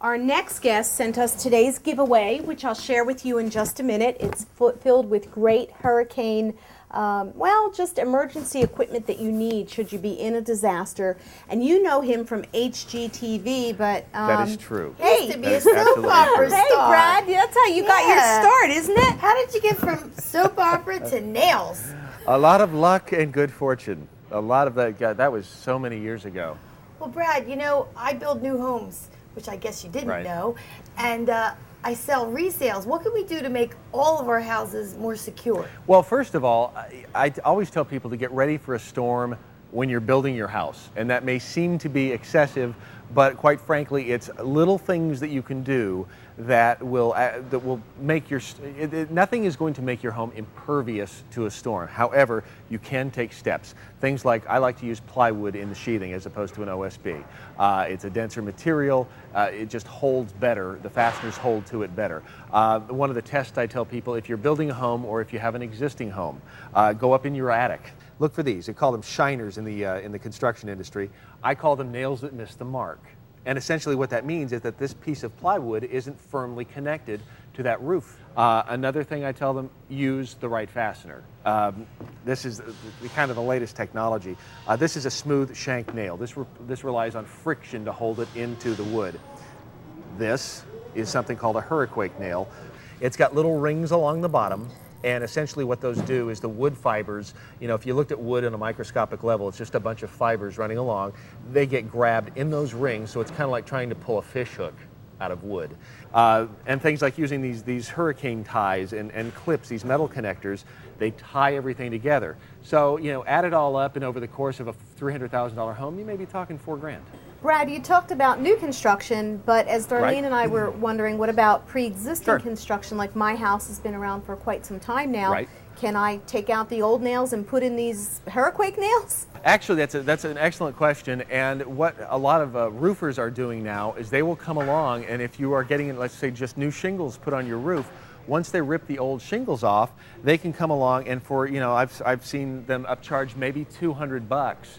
Our next guest sent us today's giveaway, which I'll share with you in just a minute. It's filled with great hurricane, just emergency equipment that you need should you be in a disaster. And you know him from HGTV, but... that is true. Hey, used to be a soap opera star. Hey, Brad, that's how you got your start, isn't it? How did you get from soap opera to nails? A lot of luck and good fortune. A lot of that, God, that was so many years ago. Well, Brad, you know, I build new homes, which I guess you didn't know, and I sell resales. What can we do to make all of our houses more secure? Well, first of all, I always tell people to get ready for a storm when you're building your house. And that may seem to be excessive, but quite frankly, it's little things that you can do that will make your, nothing is going to make your home impervious to a storm. However, you can take steps. Things like, I like to use plywood in the sheathing as opposed to an OSB. It's a denser material, it just holds better, the fasteners hold to it better. One of the tests I tell people, if you're building a home or if you have an existing home, go up in your attic. Look for these. They call them shiners in the construction industry. I call them nails that miss the mark. And essentially what that means is that this piece of plywood isn't firmly connected to that roof. Another thing I tell them, use the right fastener. This is kind of the latest technology. This is a smooth shank nail. This relies on friction to hold it into the wood. This is something called a hurricane nail. It's got little rings along the bottom. And essentially what those do is the wood fibers, you know, if you looked at wood on a microscopic level, it's just a bunch of fibers running along. They get grabbed in those rings, so it's kind of like trying to pull a fish hook out of wood. And things like using these hurricane ties and clips, these metal connectors, they tie everything together. So, you know, add it all up, and over the course of a $300,000 home, you may be talking $4,000. Brad, you talked about new construction, but as Darlene and I were wondering, what about pre-existing construction? Like my house has been around for quite some time now. Right. Can I take out the old nails and put in these hurricane nails? Actually, that's an excellent question, and what a lot of roofers are doing now is they will come along, and if you are getting, let's say, just new shingles put on your roof, once they rip the old shingles off, they can come along and for, you know, I've seen them upcharge maybe $200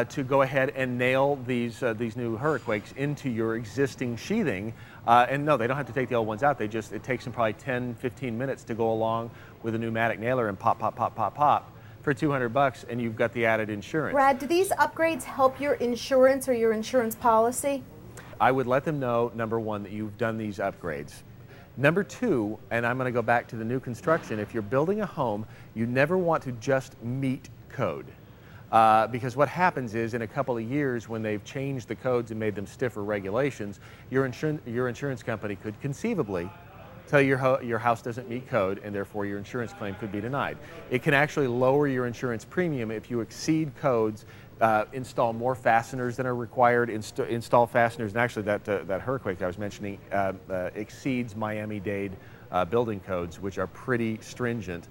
to go ahead and nail these new hurricanes into your existing sheathing. And no, they don't have to take the old ones out. It takes them probably 10, 15 minutes to go along with a pneumatic nailer and pop, pop, pop, pop, pop for $200, and you've got the added insurance. Brad, do these upgrades help your insurance or your insurance policy? I would let them know, number one, that you've done these upgrades. Number two, and I'm going to go back to the new construction, if you're building a home, you never want to just meet code. Because what happens is in a couple of years when they've changed the codes and made them stiffer regulations, your insurance company could conceivably tell you your house doesn't meet code and therefore your insurance claim could be denied. It can actually lower your insurance premium if you exceed codes, install more fasteners than are required, install fasteners, and actually that hurricane I was mentioning exceeds Miami-Dade building codes, which are pretty stringent.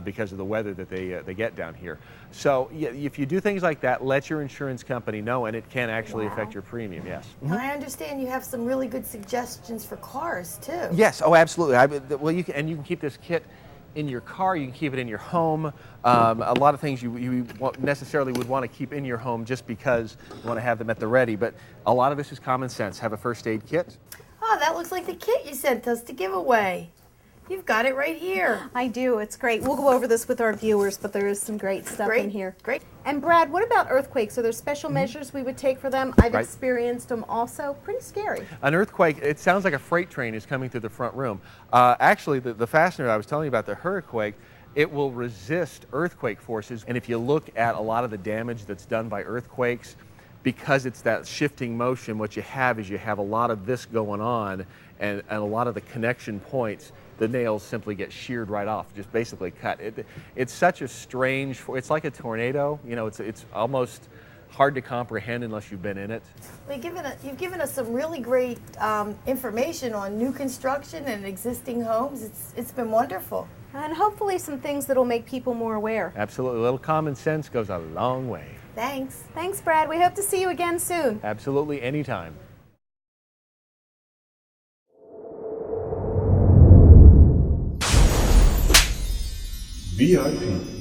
Because of the weather that they get down here. So yeah, if you do things like that, let your insurance company know, and it can actually affect your premium, yes. I understand you have some really good suggestions for cars, too. Yes, oh, absolutely. Well, you can keep this kit in your car, you can keep it in your home. A lot of things you necessarily would want to keep in your home just because you want to have them at the ready, but a lot of this is common sense. Have a first aid kit. Oh, that looks like the kit you sent us to give away. You've got it right here. I do. It's great. We'll go over this with our viewers, but there is some great stuff in here. Great. And Brad, what about earthquakes? Are there special measures we would take for them? I've experienced them also. Pretty scary. An earthquake, it sounds like a freight train is coming through the front room. Actually, the fastener I was telling you about, the hurricane, it will resist earthquake forces. And if you look at a lot of the damage that's done by earthquakes, because it's that shifting motion, what you have is you have a lot of this going on, and a lot of the connection points, the nails simply get sheared right off, just basically cut. It's such a strange, it's like a tornado, you know, it's almost hard to comprehend unless you've been in it. Well, you've given us some really great information on new construction and existing homes. It's been wonderful. And hopefully some things that will make people more aware. Absolutely, a little common sense goes a long way. Thanks. Thanks, Brad. We hope to see you again soon. Absolutely, anytime. VIP